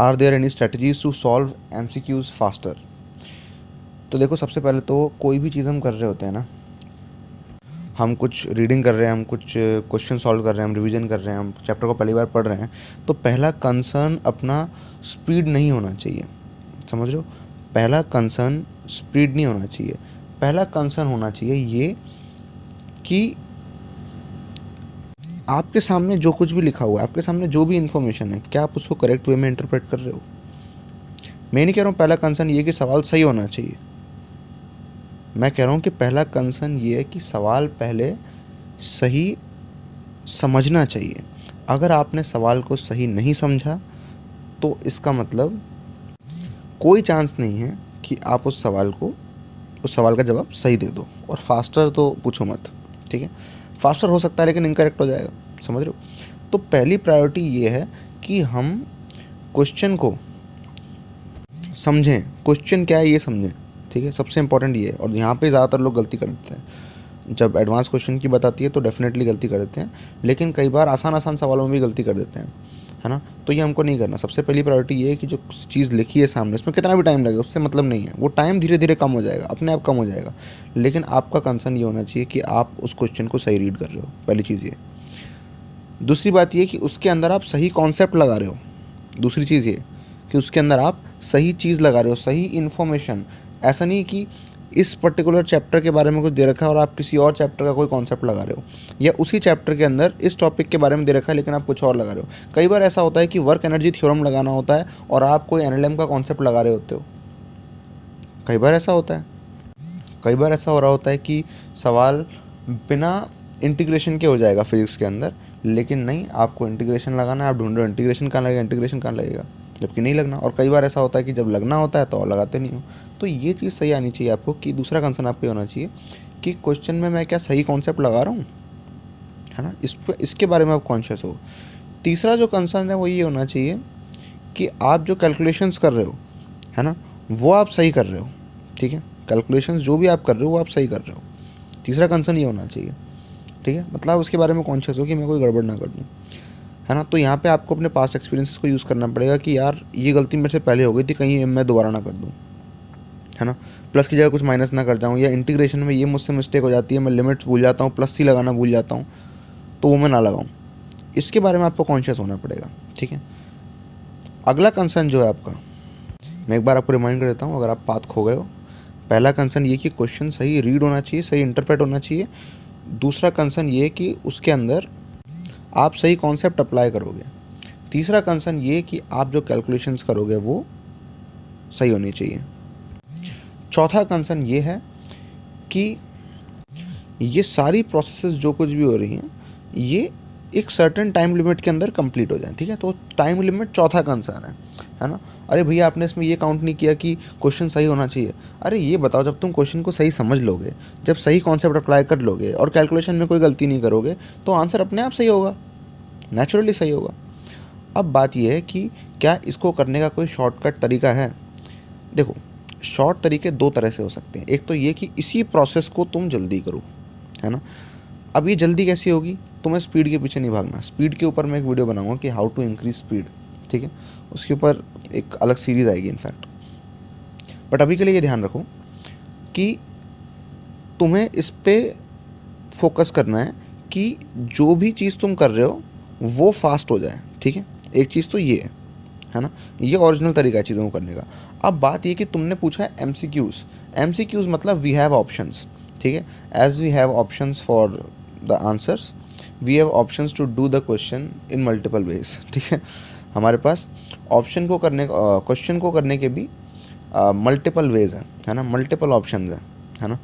Are there any strategies to solve MCQs faster. तो देखो, सबसे पहले तो कोई भी चीज़ हम कर रहे होते हैं ना, हम कुछ रीडिंग कर रहे हैं, हम कुछ क्वेश्चन सॉल्व कर रहे हैं, हम रिवीजन कर रहे हैं, हम चैप्टर को पहली बार पढ़ रहे हैं, तो पहला कंसर्न अपना स्पीड नहीं होना चाहिए। समझ रहे हो? पहला कंसर्न स्पीड नहीं होना चाहिए। पहला कंसर्न होना चाहिए ये कि आपके सामने जो कुछ भी लिखा हुआ है, आपके सामने जो भी इन्फॉर्मेशन है, क्या आप उसको करेक्ट वे में इंटरप्रेट कर रहे हो। मैं नहीं कह रहा हूँ पहला कंसर्न ये कि सवाल सही होना चाहिए, मैं कह रहा हूँ कि पहला कंसर्न ये है कि सवाल पहले सही समझना चाहिए। अगर आपने सवाल को सही नहीं समझा तो इसका मतलब कोई चांस नहीं है कि आप उस सवाल का जवाब सही दे दो। और फास्टर तो पूछो मत, ठीक है। फास्टर हो सकता है लेकिन इनकरेक्ट हो जाएगा। समझ रहे हो? तो पहली प्रायोरिटी ये है कि हम क्वेश्चन को समझें, क्वेश्चन क्या है ये समझें, ठीक है। सबसे इंपॉर्टेंट ये है। और यहाँ पे ज़्यादातर लोग गलती कर देते हैं। जब एडवांस क्वेश्चन की बात आती है तो डेफिनेटली गलती कर देते हैं, लेकिन कई बार आसान आसान सवालों में भी गलती कर देते हैं, है ना। तो ये हमको नहीं करना। सबसे पहली प्रायोरिटी ये है कि जो चीज़ लिखी है सामने, उसमें कितना भी टाइम लगेगा उससे मतलब नहीं है। वो टाइम धीरे धीरे कम हो जाएगा, अपने आप कम हो जाएगा, लेकिन आपका कंसर्न ये होना चाहिए कि आप उस क्वेश्चन को सही रीड कर रहे हो। पहली चीज़ ये। दूसरी बात ये कि उसके अंदर आप सही कॉन्सेप्ट लगा रहे हो। दूसरी चीज़ ये कि उसके अंदर आप सही चीज़ लगा रहे हो, सही इन्फॉर्मेशन। ऐसा नहीं कि इस पर्टिकुलर चैप्टर के बारे में कुछ दे रखा है और आप किसी और चैप्टर का कोई कॉन्सेप्ट लगा रहे हो, या उसी चैप्टर के अंदर इस टॉपिक के बारे में दे रखा है लेकिन आप कुछ और लगा रहे हो। कई बार ऐसा होता है कि वर्क एनर्जी थ्योरम लगाना होता है और आप कोई NLM का कॉन्सेप्ट लगा रहे होते हो। कई बार ऐसा होता है। कई बार ऐसा हो रहा होता है कि सवाल बिना इंटीग्रेशन के हो जाएगा फिजिक्स के अंदर, लेकिन नहीं, आपको इंटीग्रेशन लगाना है। आप ढूंढ रहे हो इंटीग्रेशन कहाँ लगेगा, इंटीग्रेशन कहाँ लगेगा, जबकि नहीं लगना। और कई बार ऐसा होता है कि जब लगना होता है तो और लगाते नहीं हो। तो ये चीज़ सही आनी चाहिए आपको कि दूसरा कंसर्न आपको होना चाहिए कि क्वेश्चन में मैं क्या सही कॉन्सेप्ट लगा रहा हूँ, है ना। इसके बारे में आप कॉन्शियस हो। तीसरा जो कंसर्न है वो ये होना चाहिए कि आप जो कैलकुलेशंस कर रहे हो, है ना, वो आप सही कर रहे हो, ठीक है। कैलकुलेशंस जो भी आप कर रहे हो वो आप सही कर रहे हो। तीसरा कंसर्न ये होना चाहिए, ठीक है। मतलब उसके बारे में कॉन्शियस हो कि मैं कोई गड़बड़ ना कर दूँ, है ना। तो यहाँ पे आपको अपने पास्ट एक्सपीरियंसेस को यूज़ करना पड़ेगा कि यार ये गलती मेरे से पहले हो गई थी, कहीं मैं दोबारा ना कर दूँ, है ना। प्लस की जगह कुछ माइनस ना कर जाऊँ, या इंटीग्रेशन में ये मुझसे मिस्टेक हो जाती है, मैं लिमिट्स भूल जाता हूँ, प्लस सी लगाना भूल जाता हूँ, तो वो मैं ना लगाऊँ। इसके बारे में आपको कॉन्शियस होना पड़ेगा, ठीक है। अगला कंसर्न जो है आपका, मैं एक बार आपको रिमाइंड कर देता हूँ अगर आप पाथ खो गए हो। पहला कंसर्न ये कि क्वेश्चन सही रीड होना चाहिए, सही इंटरप्रेट होना चाहिए। दूसरा कंसर्न ये कि उसके अंदर आप सही कॉन्सेप्ट अप्लाई करोगे। तीसरा कंसर्न ये कि आप जो कैलकुलेशंस करोगे वो सही होनी चाहिए। चौथा कंसर्न ये है कि ये सारी प्रोसेसेस जो कुछ भी हो रही हैं ये एक सर्टेन टाइम लिमिट के अंदर कंप्लीट हो जाए, ठीक है। तो टाइम लिमिट चौथा कंसर्न है ना। अरे भैया आपने इसमें ये काउंट नहीं किया कि क्वेश्चन सही होना चाहिए। अरे ये बताओ, जब तुम क्वेश्चन को सही समझ लोगे, जब सही कॉन्सेप्ट अप्लाई कर लोगे और कैलकुलेशन में कोई गलती नहीं करोगे, तो आंसर अपने आप सही होगा, नेचुरली सही होगा। अब बात यह है कि क्या इसको करने का कोई शॉर्टकट तरीका है। देखो, शॉर्ट तरीके दो तरह से हो सकते हैं। एक तो ये कि इसी प्रोसेस को तुम जल्दी करो, है ना। अब ये जल्दी कैसी होगी, तुम्हें स्पीड के पीछे नहीं भागना। स्पीड के ऊपर मैं एक वीडियो बनाऊंगा कि हाउ टू इंक्रीज स्पीड, ठीक है। उसके ऊपर एक अलग सीरीज़ आएगी इनफैक्ट। बट अभी के लिए ये ध्यान रखो कि तुम्हें इस पर फोकस करना है कि जो भी चीज़ तुम कर रहे हो वो फास्ट हो जाए, ठीक है। एक चीज़ तो ये है ना, ये ओरिजिनल तरीका है चीज़ों को करने का। अब बात ये कि तुमने पूछा है MCQs मतलब वी हैव ऑप्शंस, ठीक है। As we have options for the answers, we have options to do the question in multiple ways, ठीक है। हमारे पास क्वेश्चन को करने के भी मल्टीपल वेज है ना, मल्टीपल ऑप्शन है ना।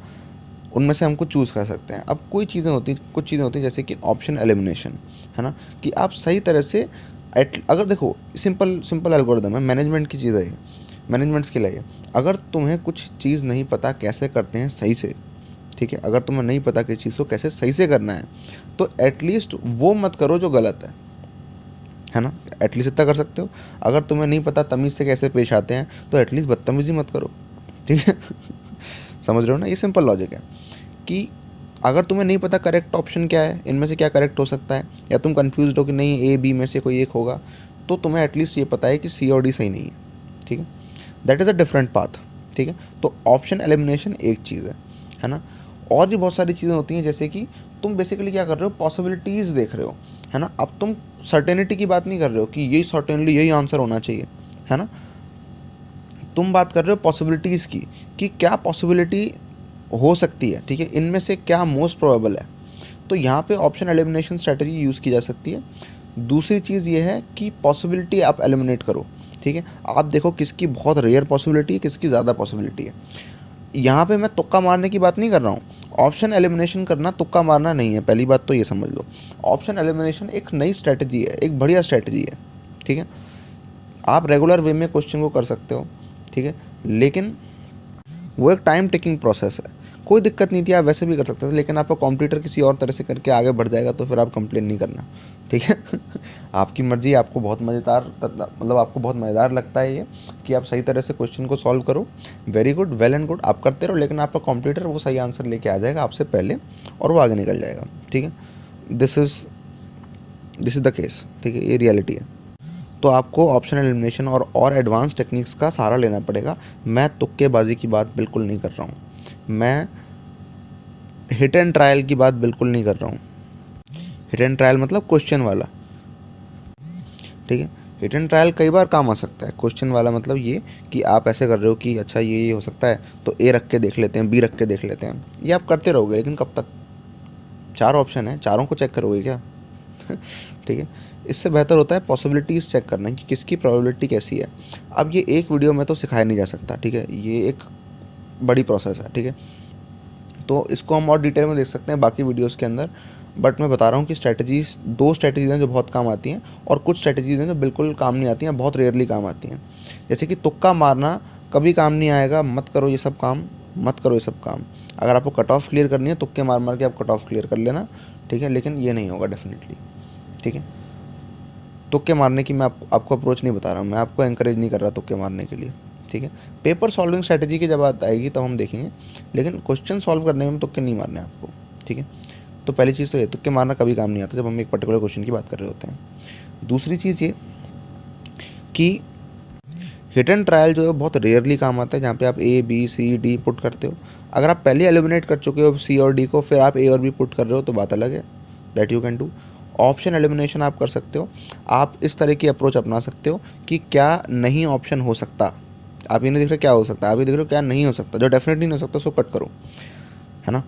उनमें से हमको चूज़ कर सकते हैं। अब कुछ चीज़ें होती हैं जैसे कि ऑप्शन एलिमिनेशन, है ना, कि आप सही तरह से अगर देखो सिंपल एल्गोरिदम है, मैनेजमेंट की चीज़ है ये, मैनेजमेंट स्किल है ये। अगर तुम्हें कुछ चीज़ नहीं पता कैसे करते हैं सही से, ठीक है, अगर तुम्हें नहीं पता किसी चीज़ को कैसे सही से करना है, तो एटलीस्ट वो मत करो जो गलत है ना। एटलीस्ट इतना कर सकते हो। अगर तुम्हें नहीं पता तमीज़ से कैसे पेश आते हैं, तो एटलीस्ट बदतमीज़ी मत करो, ठीक है। समझ रहे हो ना, ये सिंपल लॉजिक है कि अगर तुम्हें नहीं पता करेक्ट ऑप्शन क्या है, इनमें से क्या करेक्ट हो सकता है, या तुम कंफ्यूज हो कि नहीं A B में से कोई एक होगा, तो तुम्हें एटलीस्ट ये पता है कि सी और डी सही नहीं है, ठीक है। That is a different path, ठीक है। तो ऑप्शन एलिमिनेशन एक चीज़ है ना। और भी बहुत सारी चीज़ें होती हैं, जैसे कि तुम बेसिकली क्या कर रहे हो, पॉसिबिलिटीज़ देख रहे हो, है ना। अब तुम सर्टेनिटी की बात नहीं कर रहे हो कि यही सर्टेनली यही आंसर होना चाहिए, है ना। तुम बात कर रहे हो पॉसिबिलिटीज़ की, कि क्या पॉसिबिलिटी हो सकती है, ठीक है, इनमें से क्या मोस्ट प्रोबेबल है। तो यहाँ पे ऑप्शन एलिमिनेशन स्ट्रेटजी यूज़ की जा सकती है। दूसरी चीज़ ये है कि पॉसिबिलिटी आप एलिमिनेट करो, ठीक है। आप देखो किसकी बहुत रेयर पॉसिबिलिटी है, किसकी ज़्यादा पॉसिबिलिटी है। यहाँ पे मैं तुक्का मारने की बात नहीं कर रहा हूँ। ऑप्शन एलिमिनेशन करना तुक्का मारना नहीं है, पहली बात तो ये समझ लो। ऑप्शन एलिमिनेशन एक नई स्ट्रैटेजी है, एक बढ़िया स्ट्रैटेजी है, ठीक है। आप रेगुलर वे में क्वेश्चन को कर सकते हो, ठीक है, लेकिन वो एक टाइम टेकिंग प्रोसेस है। कोई दिक्कत नहीं थी, आप वैसे भी कर सकते थे, लेकिन आपका कंप्यूटर किसी और तरह से करके आगे बढ़ जाएगा तो फिर आप कंप्लेन नहीं करना, ठीक है। आपकी मर्ज़ी, आपको बहुत मज़ेदार, मतलब आपको बहुत मज़ेदार लगता है ये कि आप सही तरह से क्वेश्चन को सॉल्व करो, very good, well and good, आप करते रहो, लेकिन आपका कंप्यूटर वो सही आंसर लेके आ जाएगा आपसे पहले और वो आगे निकल जाएगा, ठीक है। दिस इज़ द केस, ठीक है, ये रियलिटी है। तो आपको ऑप्शन एलिमिनेशन और एडवांस टेक्निक्स का सहारा लेना पड़ेगा। मैं तुक्केबाजी की बात बिल्कुल नहीं कर रहा हूँ, मैं हिट एंड ट्रायल की बात बिल्कुल नहीं कर रहा हूँ। हिट एंड ट्रायल मतलब क्वेश्चन वाला, ठीक है। हिट एंड ट्रायल कई बार काम आ सकता है। क्वेश्चन वाला मतलब ये कि आप ऐसे कर रहे हो कि अच्छा ये हो सकता है, तो ए रख के देख लेते हैं, बी रख के देख लेते हैं, ये आप करते रहोगे, लेकिन कब तक। 4 ऑप्शन है, चारों को चेक करोगे क्या। ठीक है, इससे बेहतर होता है पॉसिबिलिटीज़ चेक करना कि किसकी प्रोबेबिलिटी कैसी है। अब ये एक वीडियो में तो सिखाया नहीं जा सकता, ठीक है, ये एक बड़ी प्रोसेस है, ठीक है। तो इसको हम और डिटेल में देख सकते हैं बाकी वीडियोस के अंदर, बट मैं बता रहा हूँ कि स्ट्रैटेजीज़, 2 स्ट्रैटेजीज़ हैं जो बहुत काम आती हैं, और कुछ स्ट्रैटेजीज़ हैं जो बिल्कुल काम नहीं आती हैं, बहुत रेयरली काम आती हैं। जैसे कि तुक्का मारना कभी काम नहीं आएगा, मत करो ये सब काम, मत करो ये सब काम। अगर आपको कट ऑफ क्लियर करनी है, तुक्के मार मार के आप कट ऑफ क्लियर कर लेना, ठीक है, लेकिन ये नहीं होगा डेफिनेटली, ठीक है। तुक्के मारने की मैं आपको अप्रोच नहीं बता रहा हूँ, मैं आपको एंकरेज नहीं कर रहा तुक्के मारने के लिए, ठीक है। पेपर सॉल्विंग स्ट्रैटेजी की जब बात आएगी तब हम देखेंगे, लेकिन क्वेश्चन सॉल्व करने में तुक्के नहीं मारने आपको, ठीक है। तो पहली चीज़ तो ये, तुक्के मारना कभी काम नहीं आता जब हम एक पर्टिकुलर क्वेश्चन की बात कर रहे होते हैं। दूसरी चीज़ ये कि हिट एंड ट्रायल जो है बहुत रेयरली काम आता है, जहाँ पे आप A B C D put करते हो। अगर आप पहले एलिमिनेट कर चुके हो सी और डी को, फिर आप ए और बी पुट कर रहे हो तो बात अलग है, that you can do. Option elimination आप कर सकते हो, आप इस तरह की अप्रोच अपना सकते हो कि क्या नहीं ऑप्शन हो सकता। आप ये नहीं देख रहे क्या हो सकता है, आप ये देख रहे हो क्या नहीं हो सकता, जो डेफिनेटली नहीं हो सकता उसको कट करो, है ना।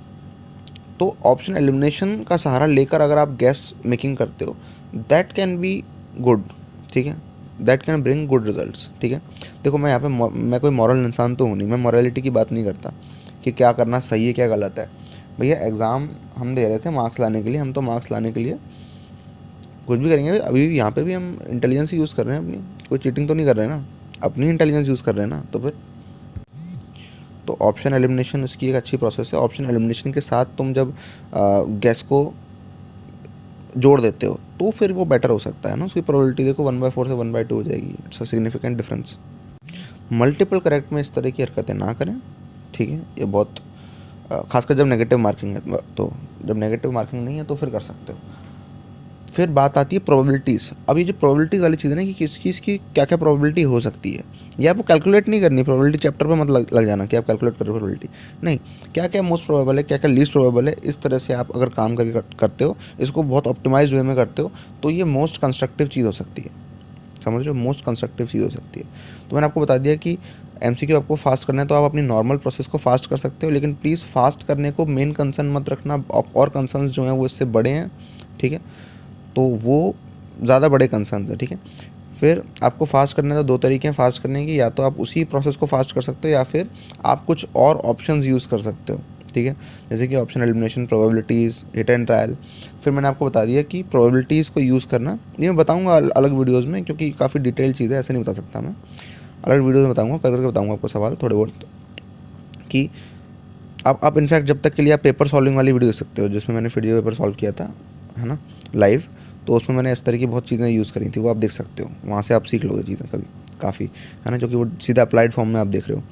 तो ऑप्शन एलिमिनेशन का सहारा लेकर अगर आप गैस मेकिंग करते हो, दैट कैन बी गुड, ठीक है, that can bring good results, ठीक है। देखो मैं यहाँ पे मैं कोई मॉरल इंसान तो हूँ नहीं, मैं मॉरलिटी की बात नहीं करता कि क्या करना सही है क्या गलत है। भैया एग्ज़ाम हम दे रहे थे मार्क्स लाने के लिए, हम तो मार्क्स लाने के लिए कुछ भी करेंगे। अभी भी यहाँ पे भी हम इंटेलिजेंस यूज़ कर रहे हैं अपनी, कोई चीटिंग तो नहीं कर रहे हैं ना, अपनी इंटेलिजेंस यूज़ कर रहे हैं ना। तो फिर तो ऑप्शन एलिमिनेशन इसकी एक अच्छी प्रोसेस है। ऑप्शन एलिमिनेशन के साथ तुम जब गैस को जोड़ देते हो तो फिर वो बेटर हो सकता है ना, उसकी प्रोबेबिलिटी देखो 1/4 से 1/2 हो जाएगी। It's a significant difference. Multiple correct में इस तरह की हरकतें ना करें, ठीक है, ये बहुत खासकर जब नेगेटिव मार्किंग है, तो जब नेगेटिव मार्किंग नहीं है तो फिर कर सकते हो। फिर बात आती है प्रोबेबिलिटीज़। अब ये जो प्रोबेबिलिटीज़ वाली चीज़ है ना कि किस चीज़ की क्या क्या प्रोबेबिलिटी हो सकती है, ये आपको कैलकुलेट नहीं करनी। प्रोबेबिलिटी चैप्टर पे मत लग जाना कि आप कैलकुलेट कर रहे हो प्रोबेबिलिटी, नहीं, क्या क्या मोस्ट प्रोबेबल है, क्या क्या लीस्ट प्रोबेबल है, इस तरह से आप अगर काम करते हो, इसको बहुत ऑप्टिमाइज्ड वे में करते हो, तो ये मोस्ट कंस्ट्रक्टिव चीज़ हो सकती है। समझ रहे हो, मोस्ट कंस्ट्रक्टिव चीज़ हो सकती है। तो मैंने आपको बता दिया कि एमसीक्यू आपको फास्ट करना है तो आप अपनी नॉर्मल प्रोसेस को फास्ट कर सकते हो, लेकिन प्लीज़ फास्ट करने को मेन कंसर्न मत रखना, और कंसर्न्स जो हैं वो इससे बड़े हैं, ठीक है। तो वो ज़्यादा बड़े कंसर्न्स हैं, ठीक है। फिर आपको फास्ट करने का 2 तरीके हैं फास्ट करने की, या तो आप उसी प्रोसेस को फास्ट कर सकते हो या फिर आप कुछ और ऑप्शंस यूज़ कर सकते हो, ठीक है। जैसे कि option elimination, probabilities, hit and trial. फिर मैंने आपको बता दिया कि प्रोबेबिलिटीज़ को यूज़ करना, ये मैं बताऊंगा अलग वीडियोज़ में, क्योंकि काफ़ी डिटेल चीज़ है, ऐसे नहीं बता सकता मैं, अलग वीडियोज़ में बताऊँगा, करके बताऊँगा आपको सवाल थोड़े बहुत, कि आप इनफैक्ट जब तक के लिए आप पेपर सॉल्विंग वाली वीडियो देख सकते हो, जिसमें मैंने वीडियो पेपर सॉल्व किया था, है ना, लाइव। तो उसमें मैंने इस तरह की बहुत चीज़ें यूज़ करी थी, वो आप देख सकते हो, वहाँ से आप सीख लोगे चीज़ें कभी काफ़ी, है ना, जो कि वो सीधा अप्लाइड फॉर्म में आप देख रहे हो।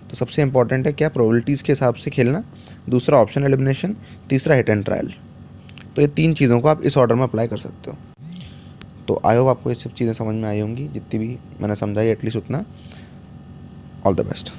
तो सबसे इंपॉर्टेंट है क्या, प्रोबेबिलिटीज़ के हिसाब से खेलना, दूसरा ऑप्शन एलिमिनेशन, तीसरा हिट एंड ट्रायल। तो ये 3 चीज़ों को आप इस ऑर्डर में अप्लाई कर सकते हो। तो आई होप आपको ये सब चीज़ें समझ में आई होंगी, जितनी भी मैंने समझाई एटलीस्ट उतना। All the best.